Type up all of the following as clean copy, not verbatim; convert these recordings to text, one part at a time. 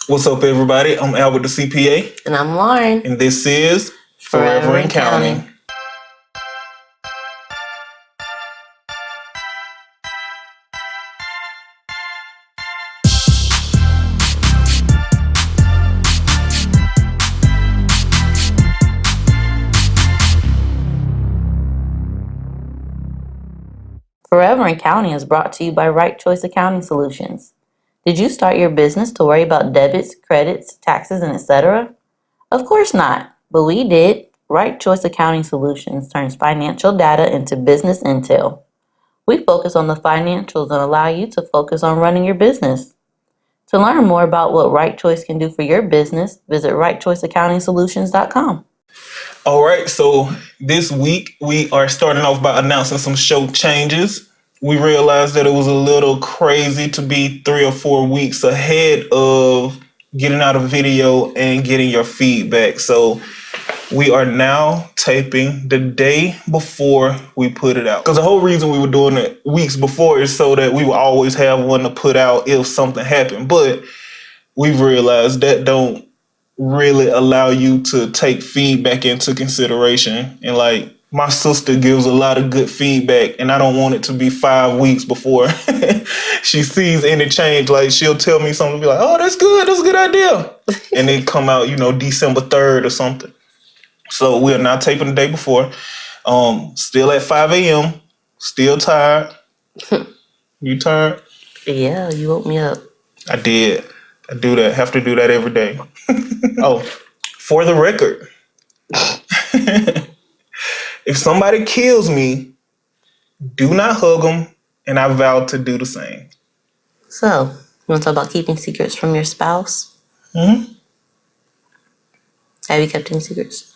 What's up, everybody? I'm Albert, the CPA. And I'm Lauren. And this is Forever in Counting. Forever in Counting is brought to you by Right Choice Accounting Solutions. Did you start your business to worry about debits, credits, taxes, and etc.? Of course not, but we did. Right Choice Accounting Solutions turns financial data into business intel. We focus on the financials and allow you to focus on running your business. To learn more about what Right Choice can do for your business, visit rightchoiceaccountingsolutions.com. All right, so this week we are starting off by announcing some show changes. We realized that it was a little crazy to be 3 or 4 weeks ahead of getting out a video and getting your feedback. So we are now taping the day before we put it out. Because the whole reason we were doing it weeks before is so that we will always have one to put out if something happened. But we've realized that don't really allow you to take feedback into consideration. And like my sister gives a lot of good feedback, and I don't want it to be 5 weeks before she sees any change. Like she'll tell me something, be like, "Oh, that's good. That's a good idea," and then come out, December 3rd or something. So we are now taping the day before. Still at 5 a.m. Still tired. You tired? Yeah, you woke me up. I did. I do that. Have to do that every day. Oh, for the record, if somebody kills me, do not hug them, and I vow to do the same. So, you want to talk about keeping secrets from your spouse? Mm-hmm. Have you kept any secrets?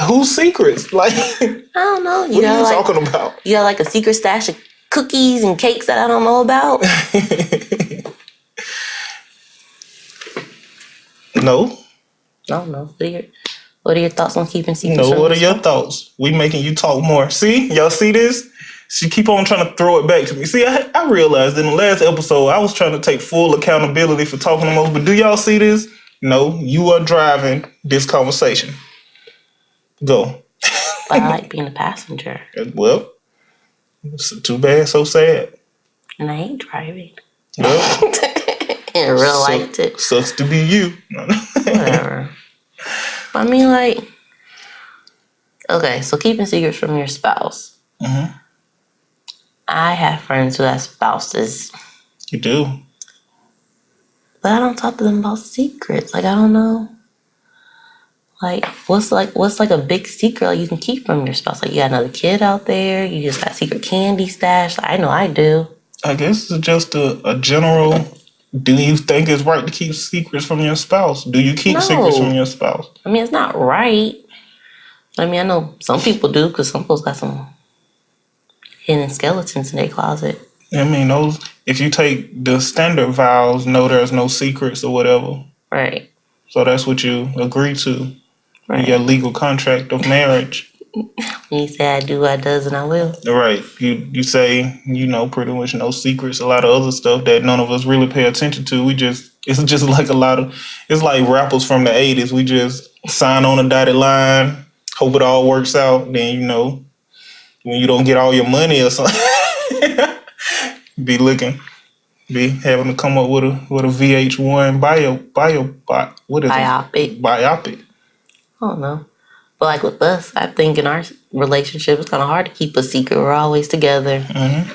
Whose secrets? Like, I don't know. What are you talking about? You got like a secret stash of cookies and cakes that I don't know about? No. I don't know. What are your thoughts on keeping secrets? No, what are your thoughts? We making you talk more. See? Y'all see this? She keep on trying to throw it back to me. See, I realized in the last episode, I was trying to take full accountability for talking the most, but do y'all see this? No, you are driving this conversation. Go. But I like being a passenger. Well, it's too bad, so sad. And I hate driving. Well, in real life, too. Sucks to be you. Whatever. I mean, like, okay, so keeping secrets from your spouse. Mm-hmm. I have friends who have spouses. You do? But I don't talk to them about secrets. Like, I don't know. Like, what's like a big secret like you can keep from your spouse? Like, you got another kid out there? You just got secret candy stash? Like, I know I do. I guess it's just a general... Do you think it's right to keep secrets from your spouse? Do you keep secrets from your spouse? I mean, it's not right. I mean, I know some people do because some folks got some hidden skeletons in their closet. I mean, those. If you take the standard vows, no, there's no secrets or whatever. Right. So that's what you agree to in your legal contract of marriage. You say I do, I does, and I will. Right. You say, pretty much no secrets. A lot of other stuff that none of us really pay attention to. It's just like it's like rappers from the 80s. We just sign on a dotted line, hope it all works out. Then, when you don't get all your money or something, be having to come up with a VH1 biopic. I don't know. But like with us, I think in our relationship, it's kind of hard to keep a secret. We're always together. Mm-hmm.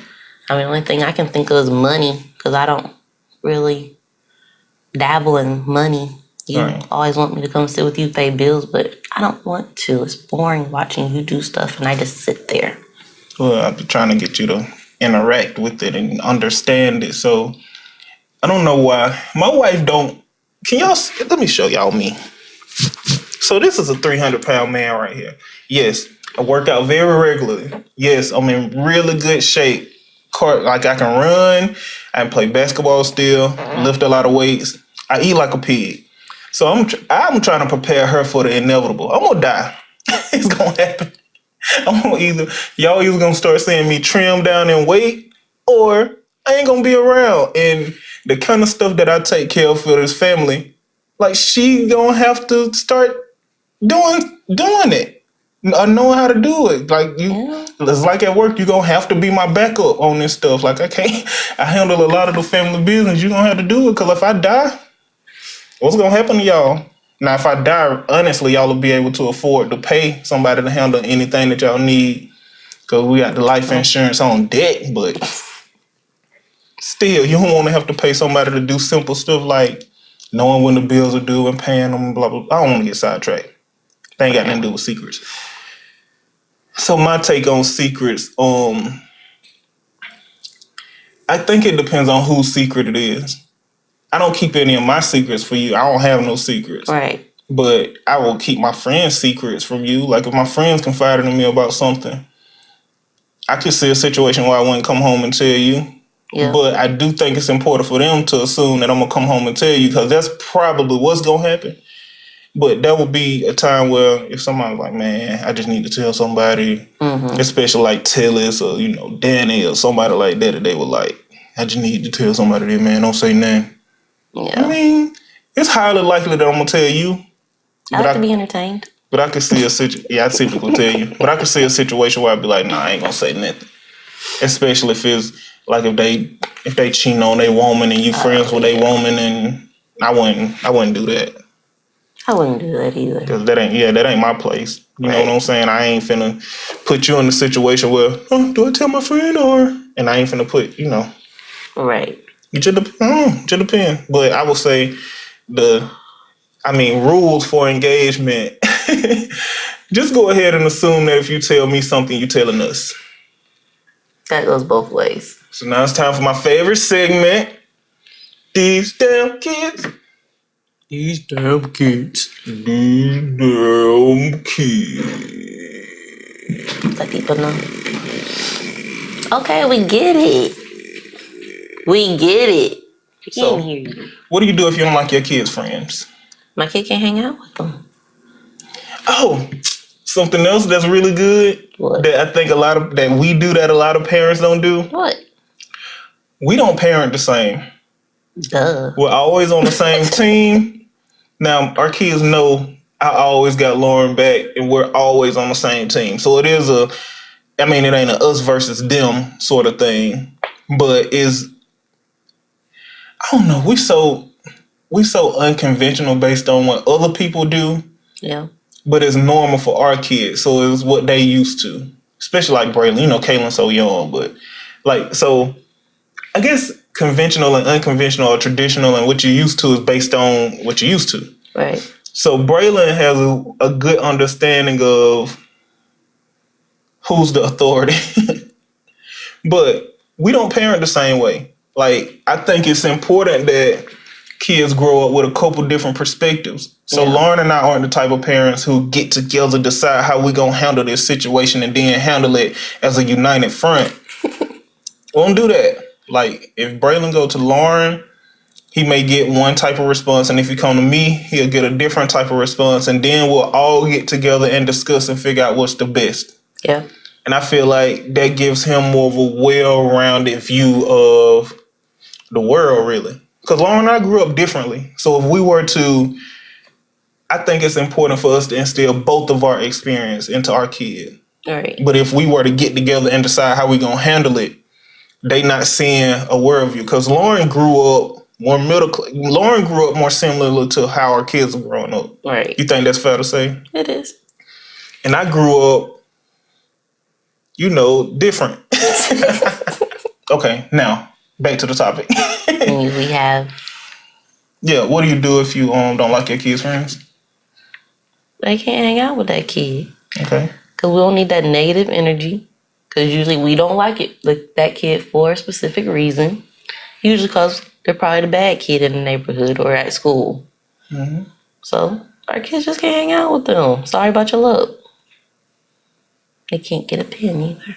I mean, the only thing I can think of is money, because I don't really dabble in money. You always want me to come sit with you, pay bills, but I don't want to. It's boring watching you do stuff, and I just sit there. Well, I've been trying to get you to interact with it and understand it. So I don't know why. My wife don't. Let me show y'all me. So this is a 300-pound man right here. Yes, I work out very regularly. Yes, I'm in really good shape. Like I can run, I can play basketball still, lift a lot of weights. I eat like a pig. So I'm trying to prepare her for the inevitable. I'm gonna die. It's gonna happen. Y'all either gonna start seeing me trim down in weight, or I ain't gonna be around. And the kind of stuff that I take care of for this family, like she gonna have to start doing it. I know how to do it. Like it's like at work, you gonna have to be my backup on this stuff. Like I can't, I handle a lot of the family business. You gonna have to do it because if I die, what's gonna happen to y'all? Now, if I die, honestly, y'all will be able to afford to pay somebody to handle anything that y'all need because we got the life insurance on deck. But still, you don't want to have to pay somebody to do simple stuff like knowing when the bills are due and paying them. Blah blah. I don't want to get sidetracked. They ain't got nothing to do with secrets. So my take on secrets, I think it depends on whose secret it is. I don't keep any of my secrets for you. I don't have no secrets. Right. But I will keep my friends' secrets from you. Like if my friends confided in me about something, I could see a situation where I wouldn't come home and tell you. Yeah. But I do think it's important for them to assume that I'm gonna come home and tell you because that's probably what's gonna happen. But that would be a time where if somebody's like, man, I just need to tell somebody, especially like Tillis or, Danny or somebody like that they were like, I just need to tell somebody that, man, don't say nothing. Yeah. I mean, it's highly likely that I'm going to tell you. I like to be entertained. But I could see a situation, I typically tell you, but I could see a situation where I'd be like, nah, I ain't going to say nothing. Especially if it's like if they cheating on their woman and you friends with their woman and I wouldn't do that. I wouldn't do that either. Cause that ain't my place. You know what I'm saying? I ain't finna put you in a situation where, do I tell my friend and I ain't finna put, Right. It just depends. But I would say rules for engagement. Just go ahead and assume that if you tell me something, you're telling us. That goes both ways. So now it's time for my favorite segment. These damn kids. These damn kids. These damn kids. Let people know. Okay, we get it. We get it. We can't hear you. What do you do if you don't like your kids' friends? My kid can't hang out with them. Oh, something else that's really good. What? That I think that we do that a lot of parents don't do. What? We don't parent the same. Duh. We're always on the same team. Now, our kids know I always got Lauren back and we're always on the same team. So it is it ain't a us versus them sort of thing. But I don't know, we so unconventional based on what other people do. Yeah. But it's normal for our kids. So it's what they used to. Especially like Braylon. Kaylin's so young, but so I guess conventional and unconventional or traditional and what you're used to is based on what you're used to. Right. So Braylon has a good understanding of who's the authority. But we don't parent the same way. Like, I think it's important that kids grow up with a couple different perspectives. So Lauren and I aren't the type of parents who get together, decide how we gonna handle this situation and then handle it as a united front. Won't do that. Like, if Braylon go to Lauren, he may get one type of response, and if he come to me, he'll get a different type of response, and then we'll all get together and discuss and figure out what's the best. Yeah. And I feel like that gives him more of a well-rounded view of the world, really. Because Lauren and I grew up differently. So if we were to, I think it's important for us to instill both of our experience into our kid. Right. But if we were to get together and decide how we going to handle it, they not seeing a worldview. Because Lauren grew up more Lauren grew up more similar to how our kids are growing up. Right. You think that's fair to say? It is. And I grew up, different. Okay, now back to the topic. We have. Yeah, what do you do if you don't like your kids' friends? They can't hang out with that kid. Okay. Because we don't need that negative energy. Because usually we don't like that kid for a specific reason. Usually because they're probably the bad kid in the neighborhood or at school. Mm-hmm. So our kids just can't hang out with them. Sorry about your luck. They can't get a pen either.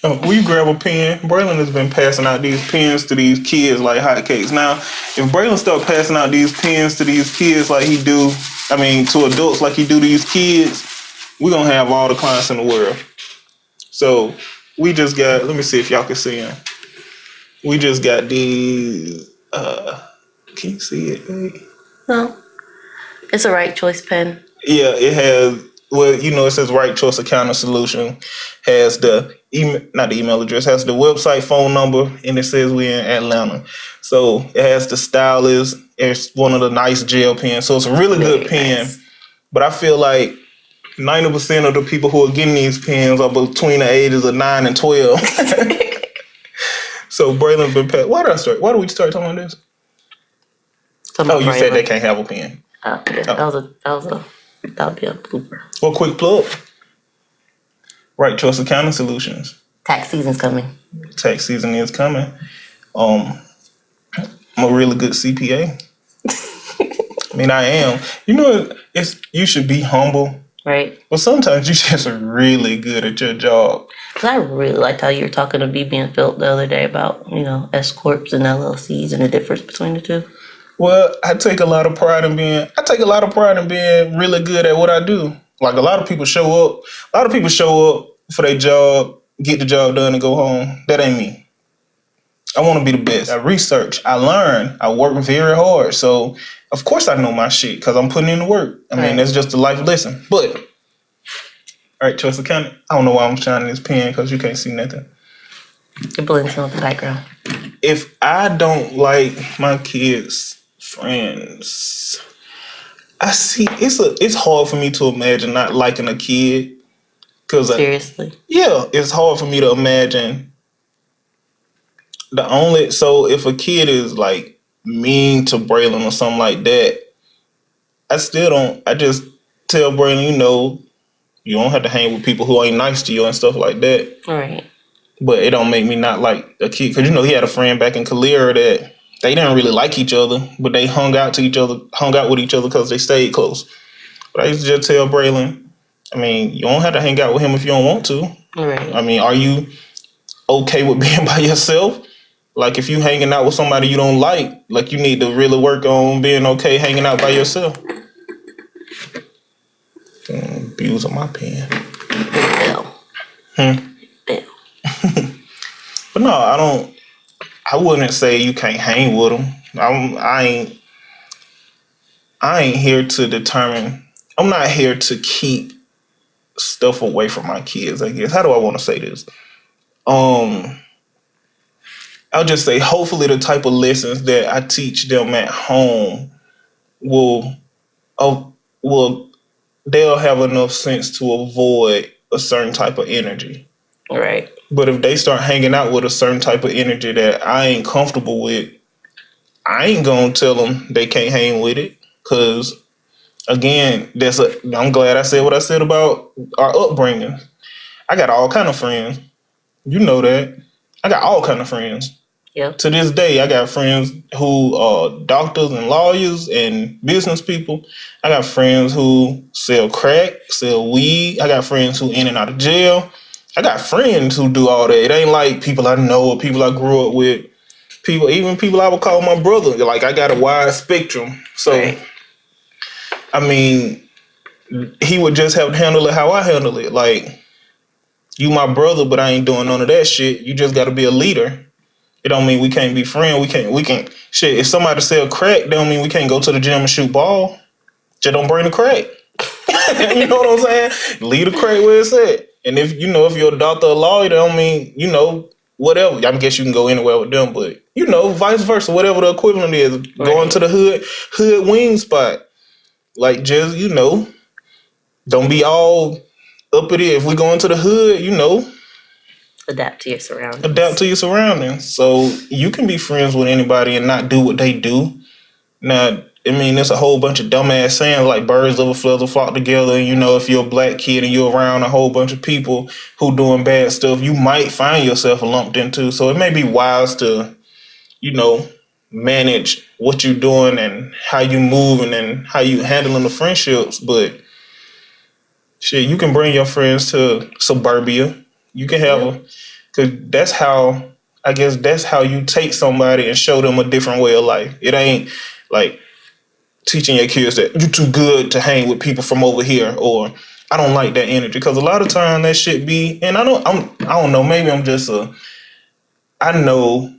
Will you grab a pen? Braylon has been passing out these pens to these kids like hotcakes. Now, if Braylon start passing out these pens to these kids like he do, to adults like he do these kids, we're going to have all the clients in the world. So, we just got. Let me see if y'all can see them. We just got the. Can you see it? Babe? No, it's a right choice pen. Yeah, it has. Well, it says Right Choice Accounting Solution. Has the email, not the email address. Has the website, phone number, and it says we're in Atlanta. So it has the stylus. It's one of the nice gel pens. So it's a really good pen. Nice. But I feel like 90% of the people who are getting these pens are between the ages of 9 and 12. So Braylon's been pet. Why did we start talking about this? You said they can't have a pen. Oh, yeah, that would be a blooper. Well, quick plug. Right Choice Accounting Solutions. Tax season's coming. Tax season is coming. I'm a really good CPA. I mean, I am. You should be humble. Right. But sometimes you just are really good at your job. Because I really liked how you were talking to BB and Phil the other day about, S corps and LLCs and the difference between the two. Well, I take a lot of pride in being really good at what I do. Like a lot of people show up. A lot of people show up for their job, get the job done, and go home. That ain't me. I want to be the best. I research. I learn. I work very hard. So, of course, I know my shit because I'm putting in the work. I mean, that's just a life lesson. But, all right, Choice Accounting. I don't know why I'm shining this pen because you can't see nothing. It blends in with the background. If I don't like my kids' friends, I see it's hard for me to imagine not liking a kid. Seriously? Yeah, it's hard for me to imagine. So if a kid is like mean to Braylon or something like that, I just tell Braylon, you don't have to hang with people who ain't nice to you and stuff like that. Right. But it don't make me not like a kid. Because, he had a friend back in Calera that they didn't really like each other, but they hung out with each other because they stayed close. But I used to just tell Braylon, I mean, you don't have to hang out with him if you don't want to. Right. I mean, are you okay with being by yourself? Like, if you hanging out with somebody you don't like you need to really work on being okay hanging out by yourself. Views on my pen. Bill. But no, I wouldn't say you can't hang with them. I ain't here to determine. I'm not here to keep stuff away from my kids, I guess. How do I want to say this? I'll just say hopefully the type of lessons that I teach them at home will they'll have enough sense to avoid a certain type of energy. Right. But if they start hanging out with a certain type of energy that I ain't comfortable with, I ain't gonna tell them they can't hang with it. Cause again, I'm glad I said what I said about our upbringing. I got all kind of friends. You know that. I got all kind of friends. Yep. To this day, I got friends who are doctors and lawyers and business people. I got friends who sell crack, sell weed. I got friends who in and out of jail. I got friends who do all that. It ain't like people I know or people I grew up with. Even people I would call my brother. Like, I got a wide spectrum. So, right. I mean, he would just have to handle it how I handle it. Like, you my brother, but I ain't doing none of that shit. You just got to be a leader. It don't mean we can't be friends. We can shit. If somebody sell crack, that don't mean we can't go to the gym and shoot ball. Just don't bring the crack. You know what I'm saying? Leave the crack where it's at. And if you're a doctor or lawyer, that don't mean, whatever. I guess you can go anywhere with them, but vice versa, whatever the equivalent is. Right. Going to the hood wing spot. Like, just, don't be all up at it. If we go into the hood, adapt to your surroundings. So you can be friends with anybody and not do what they do. Now, I mean, there's a whole bunch of dumbass sayings like birds of a feather flock together. And, if you're a black kid and you're around a whole bunch of people who doing bad stuff, you might find yourself lumped into. So it may be wise to, manage what you're doing and how you moving and how you handling the friendships. But shit, you can bring your friends to suburbia. You can have because that's how you take somebody and show them a different way of life. It ain't like teaching your kids that you're too good to hang with people from over here, or I don't like that energy because a lot of time that shit be, and I don't know, maybe I know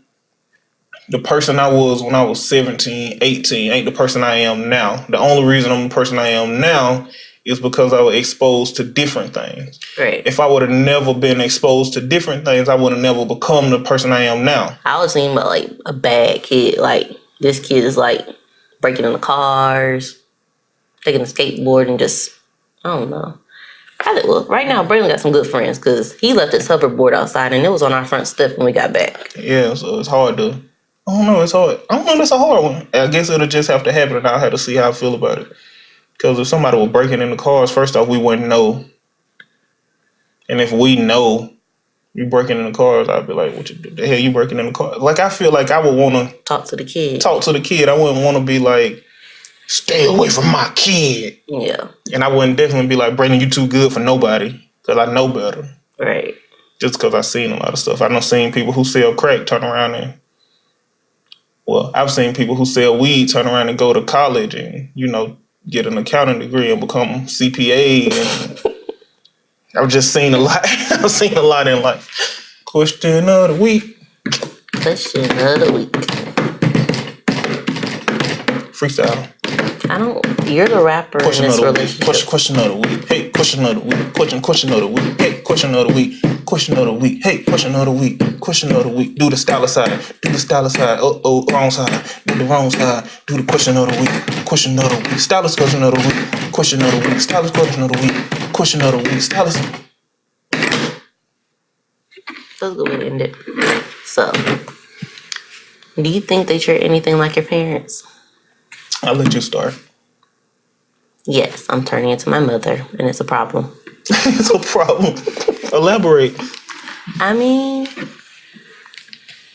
the person I was when I was 17, 18 ain't the person I am now. The only reason I'm the person I am now is because I was exposed to different things. Right. If I would have never been exposed to different things, I would have never become the person I am now. I was thinking about like a bad kid. Like this kid is like breaking into cars, taking a skateboard, and just I don't know. Well, right now, Braylon got some good friends because he left his hoverboard outside and it was on our front step when we got back. Yeah, so it's hard to. I don't know. It's hard. I don't know. That's a hard one. I guess it'll just have to happen, and I'll have to see how I feel about it. Because if somebody was breaking into cars, first off, we wouldn't know. And if we know you breaking into cars, I'd be like, "What you do? The hell you breaking into cars?" Like I feel like I would want to talk to the kid. I wouldn't want to be like, "Stay away from my kid." Yeah. And I wouldn't definitely be like, "Brandon, you too good for nobody," because I know better. Right. Just because I've seen a lot of stuff. I've seen people who sell crack turn around and, well, I've seen people who sell weed turn around and go to college and, get an accounting degree and become CPA. And I've just seen a lot. I've seen a lot in life. Question of the week. Question of the week. Freestyle. You're the rapper Question in this of the relationship. week. Question of the week. Hey, question of the week. Question of the week. Hey, question of the week. Question of the week. Hey, question of the week. Question of the week. Do the style side. Do the style side. Wrong side. Do the wrong side. Do the question of the week. Question of the week. Stylist question of the week. Question of the week. Stylist question of the week. Question of the week. Stylist. That's a good way to end it. So, do you think that you're anything like your parents? I'll let you start. Yes, I'm turning into my mother, and it's a problem. It's a problem. Elaborate. I mean,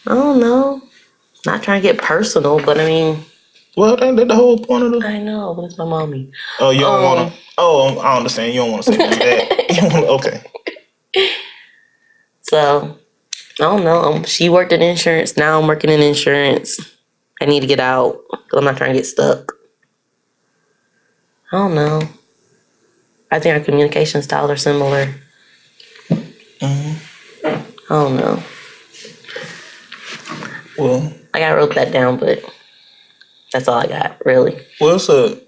I don't know. Not trying to get personal, but I mean. Well, that's the whole point of the. I know, but it's my mommy. Oh, you don't want to. Oh, I understand. You don't want to say that. You wanna, okay. So, I don't know. She worked in insurance. Now I'm working in insurance. I need to get out. I'm not trying to get stuck. I don't know. I think our communication styles are similar. Mm-hmm. I don't know. Well, I wrote that down, but that's all I got, really. Well, it's a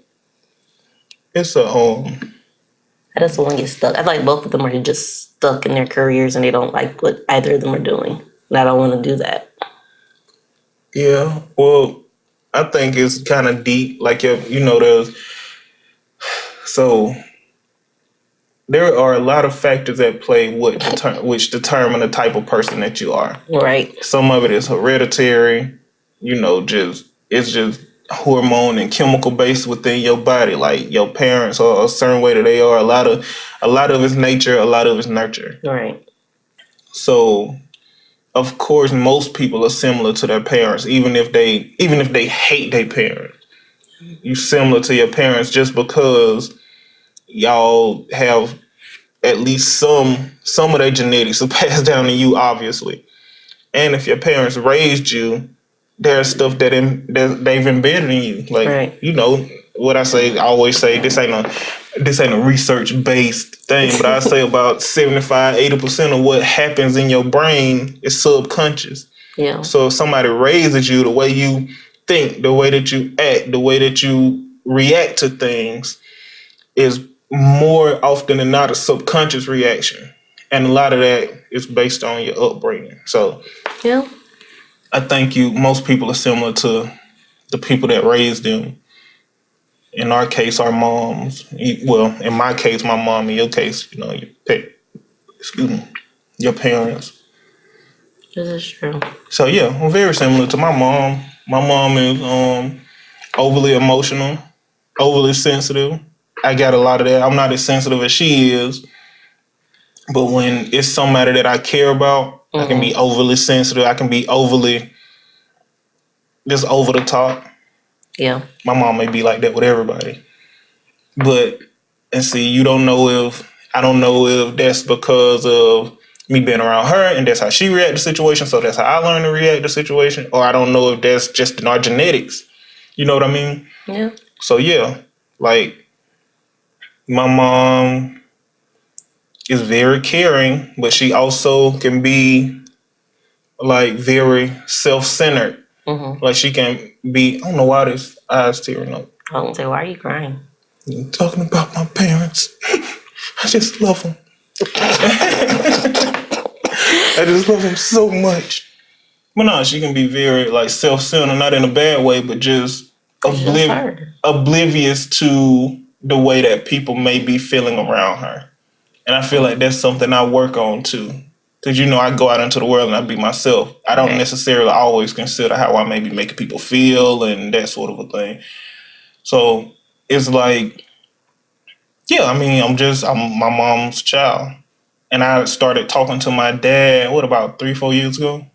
I just don't want to get stuck. I feel like both of them are just stuck in their careers and they don't like what either of them are doing. And I don't want to do that. Yeah. Well, I think it's kind of deep. Like, there's so there are a lot of factors at play which determine the type of person that you are. Right. Some of it is hereditary. It's just hormone and chemical based within your body. Like your parents are a certain way that they are. A lot of it's nature. A lot of it's nurture. Right. So, of course, most people are similar to their parents, even if they hate their parents. You similar to your parents just because y'all have at least some of their genetics are passed down to you, obviously. And if your parents raised you, there's stuff that they've embedded in you. Like, right. What I always say, this ain't a research based thing, but I say about 75-80% of what happens in your brain is subconscious. Yeah. So if somebody raises you, the way you think, the way that you act, the way that you react to things is more often than not a subconscious reaction. And a lot of that is based on your upbringing. So yeah, I think most people are similar to the people that raised them. In our case, our moms. Well, in my case, my mom. In your case, your parents. This is true. So yeah, I'm very similar to my mom. My mom is overly emotional, overly sensitive. I got a lot of that. I'm not as sensitive as she is, but when it's somebody that I care about, I can be overly sensitive. I can be overly just over the top. Yeah. My mom may be like that with everybody. But, and see, I don't know if that's because of me being around her and that's how she react to situations, so that's how I learned to react to situation, or I don't know if that's just in our genetics. You know what I mean? Yeah. So yeah, like my mom, is very caring, but she also can be like very self-centered. Like she can be. I don't know why this eyes tearing up. I won't say, why are you crying? I'm talking about my parents. I just love them. I just love them so much. But no, she can be very like self-centered, not in a bad way, but just oblivious to the way that people may be feeling around her. And I feel like that's something I work on too. Because, you know, I go out into the world and I be myself. I don't necessarily always consider how I may be making people feel and that sort of a thing. So it's like, yeah, I mean, I'm my mom's child. And I started talking to my dad, what, about 3-4 years ago?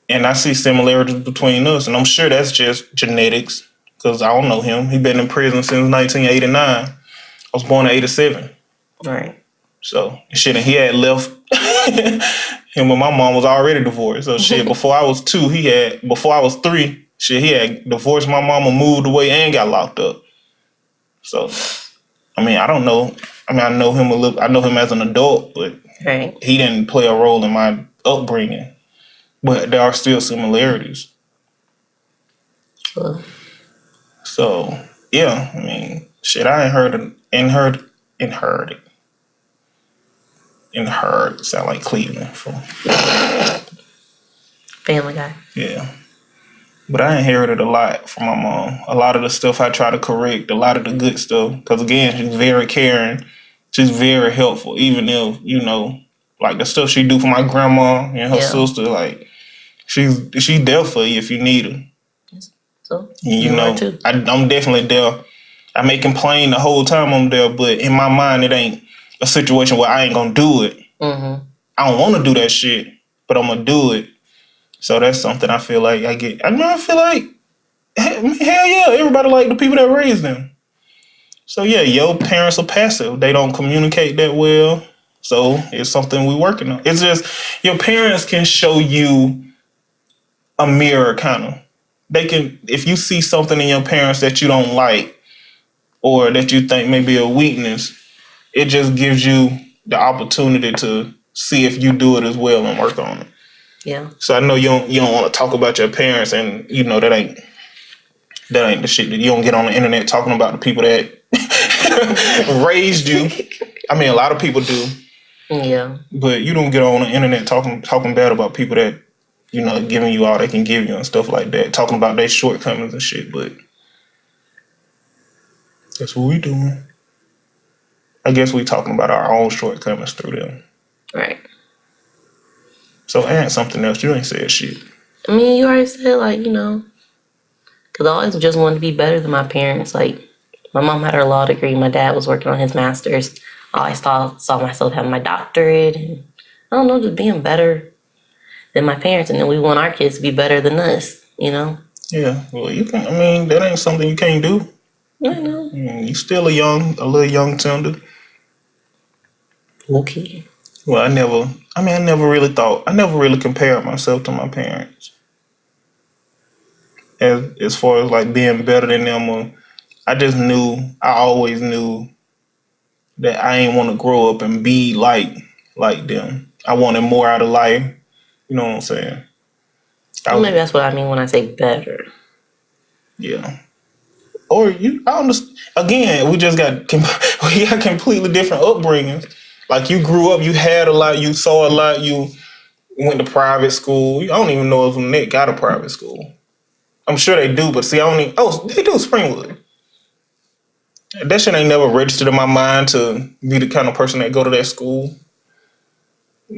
And I see similarities between us. And I'm sure that's just genetics because I don't know him. He's been in prison since 1989. I was born in 87. Right. So shit, and he had left. Him and my mom was already divorced. So shit, before I was 3, shit, he had divorced my mama, moved away, and got locked up. So, I mean, I don't know. I mean, I know him a little. I know him as an adult, but he didn't play a role in my upbringing. But there are still similarities. So yeah, I mean, shit, I ain't heard sound like Cleveland from Family Guy. Yeah. But I inherited a lot from my mom. A lot of the stuff I try to correct, a lot of the good stuff. Because again, she's very caring. She's very helpful. Even if, you know, like the stuff she do for my grandma and her sister, like she there for you if you need her. So you know, I'm definitely there. I may complain the whole time I'm there, but in my mind, it ain't a situation where I ain't gonna do it. I don't want to do that shit, but I'm gonna do it. So that's something I feel like I get. I mean, I feel like, hell yeah, everybody like the people that raised them. So yeah, your parents are passive. They don't communicate that well. So it's something we're working on. It's just your parents can show you a mirror, kind of. They can, if you see something in your parents that you don't like or that you think may be a weakness, it just gives you the opportunity to see if you do it as well and work on it. Yeah. So I know you don't want to talk about your parents, and you know that ain't the shit that you don't get on the internet talking about the people that raised you. I mean, a lot of people do. Yeah. But you don't get on the internet talking bad about people that, you know, giving you all they can give you and stuff like that, talking about their shortcomings and shit. But that's what we doing. I guess we talking about our own shortcomings through them. Right. So add something else. You ain't said shit. I mean, you already said, like, you know, because I always just wanted to be better than my parents. Like, my mom had her law degree. My dad was working on his master's. I always saw myself having my doctorate. And I don't know, just being better than my parents. And then we want our kids to be better than us, you know? Yeah. Well, you can. I mean, that ain't something you can't do. I know. You still a little young tender. Okay. Well, I never really compared myself to my parents. As far as like being better than them, I always knew that I ain't want to grow up and be like them. I wanted more out of life. You know what I'm saying? Maybe that's what I mean when I say better. Yeah. Or I understand. Again, we got completely different upbringings. Like you grew up, you had a lot, you saw a lot, you went to private school. I don't even know if Nick got a private school. I'm sure they do, but see, they do Springwood. That shit ain't never registered in my mind to be the kind of person that go to that school.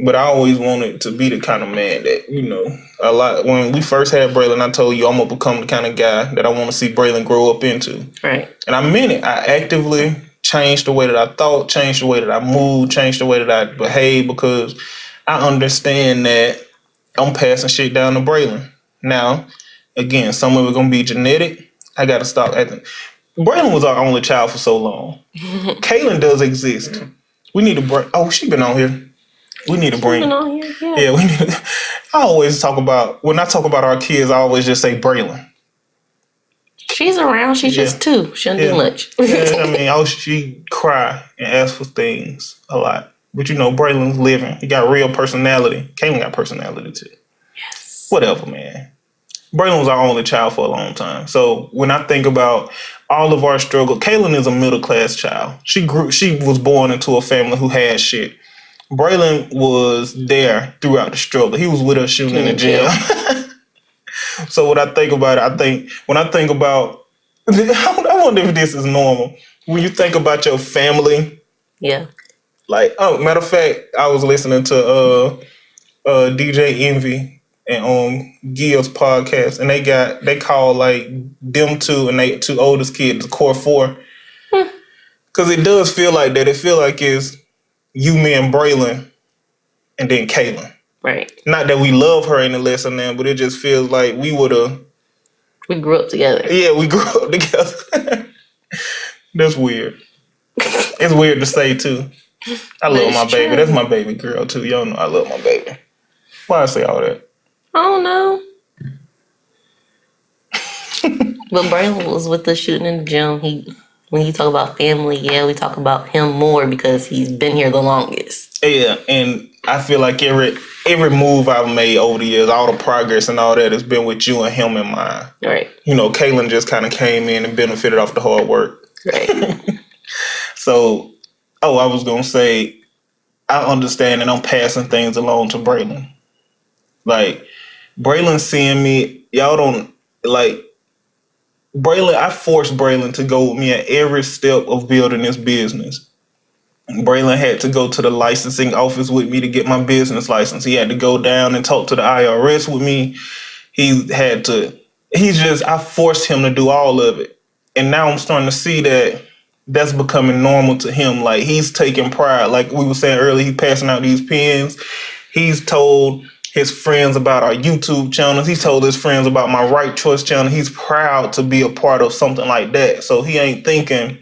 But I always wanted to be the kind of man that, you know, a lot. When we first had Braylon, I told you I'm gonna become the kind of guy that I want to see Braylon grow up into. Right. And I meant it. I actively changed the way that I thought, changed the way that I moved, changed the way that I behaved because I understand that I'm passing shit down to Braylon. Now, again, some of it gonna be genetic. I gotta stop acting. Braylon was our only child for so long. Kaylin does exist. We need to bring. Oh, she been on here. We need to bring. Yeah, we need. I always talk about when I talk about our kids. I always just say Braylon. She's around. She's just 2. Shouldn't do much. Yeah, I mean, she cry and ask for things a lot. But you know, Braylon's living. He got real personality. Kaylin got personality too. Yes. Whatever, man. Braylon was our only child for a long time. So when I think about all of our struggle, Kaylin is a middle class child. She was born into a family who had shit. Braylon was there throughout the struggle. He was with us shooting in the gym. So when I think about it, when I think about, I wonder if this is normal. When you think about your family, yeah. Like, oh, matter of fact, I was listening to DJ Envy and on Gil's podcast, and they call like them two and they 2 oldest kids the core 4, because it does feel like that. It feel like it's you, me, and Braylon, and then Kaylin. Right. Not that we love her any less than them, but it just feels like we grew up together. Yeah, we grew up together. That's weird. It's weird to say too. I love my baby. That's my baby girl too. Y'all know I love my baby. Why I say all that? I don't know. But Braylon was with us shooting in the gym. When you talk about family, yeah, we talk about him more because he's been here the longest. Yeah, and I feel like every move I've made over the years, all the progress and all that has been with you and him in mind. Right. You know, Kaylin just kind of came in and benefited off the hard work. Right. So, I was going to say, I understand and I'm passing things along to Braylon. Like, Braylon seeing me, y'all don't, like, Braylon, I forced Braylon to go with me at every step of building this business. Braylon had to go to the licensing office with me to get my business license. He had to go down and talk to the IRS with me. I forced him to do all of it. And now I'm starting to see that that's becoming normal to him. Like, he's taking pride. Like we were saying earlier, he's passing out these pens. He's told his friends about our YouTube channels. He's told his friends about my Right Choice channel. He's proud to be a part of something like that. So he ain't thinking,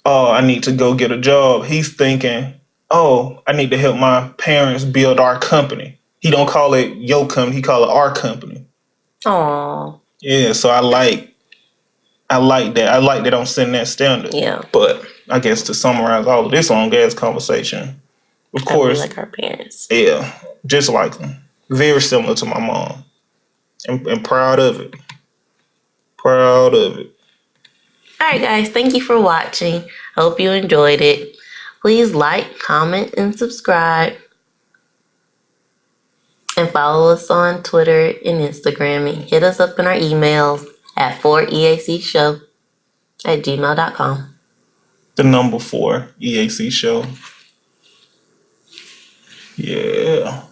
oh, I need to go get a job. He's thinking, oh, I need to help my parents build our company. He don't call it your company. He call it our company. Aww. Yeah, so I like that. I like that I'm setting that standard. Yeah. But I guess to summarize all of this on gas conversation, of course, like our parents. Yeah, just like them. Very similar to my mom. And proud of it. Proud of it. All right, guys. Thank you for watching. I hope you enjoyed it. Please like, comment, and subscribe. And follow us on Twitter and Instagram. And hit us up in our emails at 4eacshow@gmail.com. The number 4 EAC show. Yeah.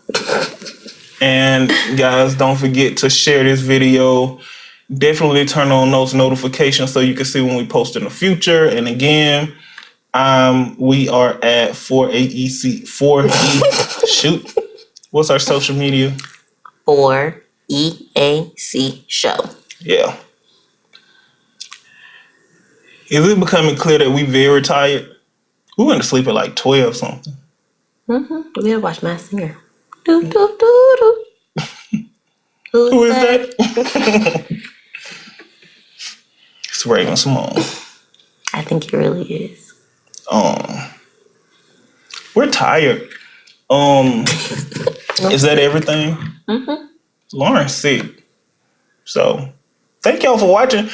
And guys, don't forget to share this video. Definitely turn on those notifications so you can see when we post in the future. And again, we are at 4E shoot. What's our social media? 4EAC show. Yeah. Is it becoming clear that we very tired? We went to sleep at like 12 something. We gotta watch Masked Singer. Do, do, do, do. Who is that? It's Raven Simone. I think it really is. We're tired. Is that everything? Mm-hmm. Lauren's sick. So, thank y'all for watching.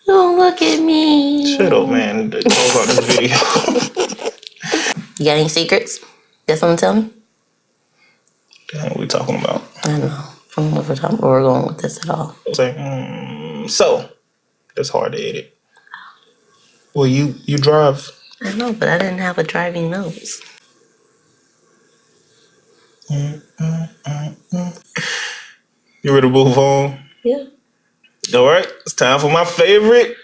Don't look at me. Shut up, man. Close out this video. You got any secrets? Got something to tell me? What are we talking about? I don't know. I don't know if we're going with this at all. So, that's hard to edit. Well, you drive. I know, but I didn't have a driving nose. You ready to move on? Yeah. All right. It's time for my favorite.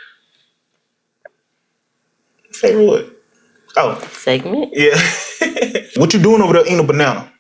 Favorite what? Oh. Segment? Yeah. What you doing over there eating a banana?